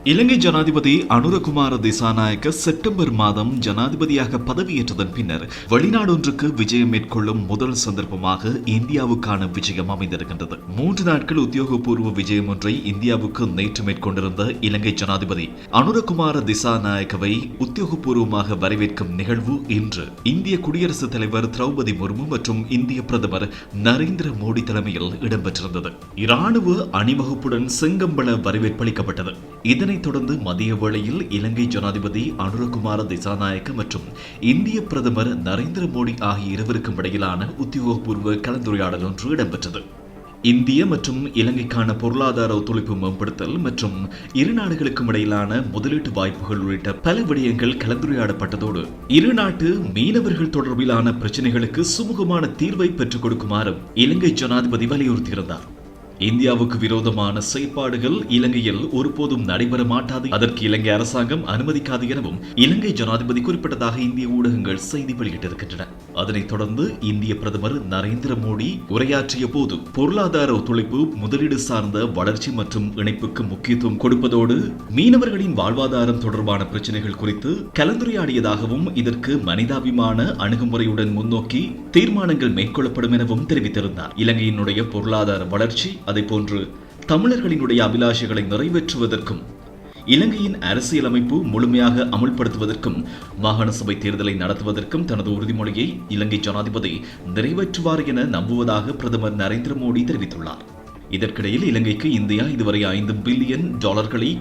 இலங்கை ஜனாதிபதி அனுரகுமார திசாநாயக்க செப்டம்பர் மாதம் ஜனாதிபதியாக பதவியேற்றதன் பின்னர் வெளிநாடொன்றுக்கு விஜயம் மேற்கொள்ளும் முதல் சந்தர்ப்பமாக இந்தியாவுக்கான விஜயம் அமைந்திருக்கின்றது. 3 நாட்கள் உத்தியோகபூர்வ விஜயம் ஒன்றை இந்தியாவுக்கு நேற்று மேற்கொண்டிருந்த இலங்கை ஜனாதிபதி அனுரகுமார திசாநாயக்கவை உத்தியோகபூர்வமாக வரவேற்கும் நிகழ்வு இன்று இந்திய குடியரசுத் தலைவர் திரௌபதி முர்மு மற்றும் இந்திய பிரதமர் நரேந்திர மோடி தலைமையில் இடம்பெற்றிருந்தது. இராணுவ அணிவகுப்புடன் செங்கம்பள வரவேற்பளிக்கப்பட்டது. இதனைத் தொடர்ந்து மதிய வேளையில் இலங்கை ஜனாதிபதி அனுரகுமார திசாநாயக்க மற்றும் இந்திய பிரதமர் நரேந்திர மோடி ஆகிய இருவருக்கும் இடையிலான உத்தியோகபூர்வ கலந்துரையாடல் ஒன்று இடம்பெற்றது. இந்திய மற்றும் இலங்கைக்கான பொருளாதார ஒத்துழைப்பு மேம்படுத்தல் மற்றும் இரு நாடுகளுக்கும் இடையிலான முதலீட்டு வாய்ப்புகள் உள்ளிட்ட பல விடயங்கள் கலந்துரையாடப்பட்டதோடு இரு நாட்டு மீனவர்கள் தொடர்பிலான பிரச்சினைகளுக்கு சுமூகமான தீர்வை பெற்றுக் கொடுக்குமாறும் இலங்கை ஜனாதிபதி வலியுறுத்தியிருந்தார். இந்தியாவுக்கு விரோதமான செயற்பாடுகள் இலங்கையில் ஒருபோதும் நடைபெற மாட்டாது, அதற்கு இலங்கை அரசாங்கம் அனுமதிக்காது எனவும் இலங்கை ஜனாதிபதி குறிப்பிட்டதாக இந்திய ஊடகங்கள் செய்தி வெளியிட்டிருக்கின்றன. அதனைத் தொடர்ந்து இந்திய பிரதமர் நரேந்திர மோடி உரையாற்றிய போது பொருளாதார ஒத்துழைப்பு, முதலீடு சார்ந்த வளர்ச்சி மற்றும் இணைப்புக்கு முக்கியத்துவம் கொடுப்பதோடு மீனவர்களின் வாழ்வாதாரம் தொடர்பான பிரச்சனைகள் குறித்து கலந்துரையாடியதாகவும் இதற்கு மனிதாபிமான அணுகுமுறையுடன் முன்னோக்கி தீர்மானங்கள் மேற்கொள்ளப்படும் எனவும் தெரிவித்திருந்தார். இலங்கையினுடைய பொருளாதார வளர்ச்சி, அதேபோன்று தமிழர்களினுடைய அபிலாஷைகளை நிறைவேற்றுவதற்கும் இலங்கையின் அரசியலமைப்பு முழுமையாக அமுல்படுத்துவதற்கும் மாகாண சபை தேர்தலை நடத்துவதற்கும் தனது உறுதிமொழியை இலங்கை ஜனாதிபதி நிறைவேற்றுவார் என நம்புவதாக பிரதமர் நரேந்திர மோடி தெரிவித்துள்ளார். இதற்கிடையில் இலங்கைக்கு இந்தியா இதுவரை $5 பில்லியன்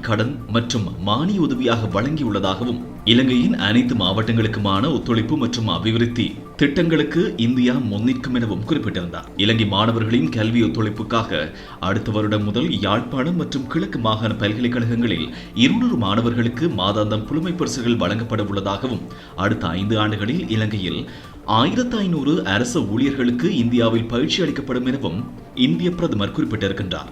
கடன் மற்றும் மானிய உதவியாக வழங்கியுள்ளதாகவும் இலங்கையின் அனைத்து மாவட்டங்களுக்குமான ஒத்துழைப்பு மற்றும் அபிவிருத்தி திட்டங்களுக்கு இந்தியா முன்னிற்கும் எனவும் குறிப்பிட்டிருந்தார். இலங்கை மாணவர்களின் கல்வி ஒத்துழைப்புக்காக அடுத்த வருடம் முதல் யாழ்ப்பாணம் மற்றும் கிழக்கு மாகாண பல்கலைக்கழகங்களில் 200 மாணவர்களுக்கு மாதாந்தம் புலமை பரிசுகள் வழங்கப்பட உள்ளதாகவும் அடுத்த 5 ஆண்டுகளில் இலங்கையில் 1500 அரசு ஊழியர்களுக்கு இந்தியாவில் பயிற்சி அளிக்கப்படும் எனவும் இந்திய பிரதமர் குறிப்பிட்டிருக்கின்றார்.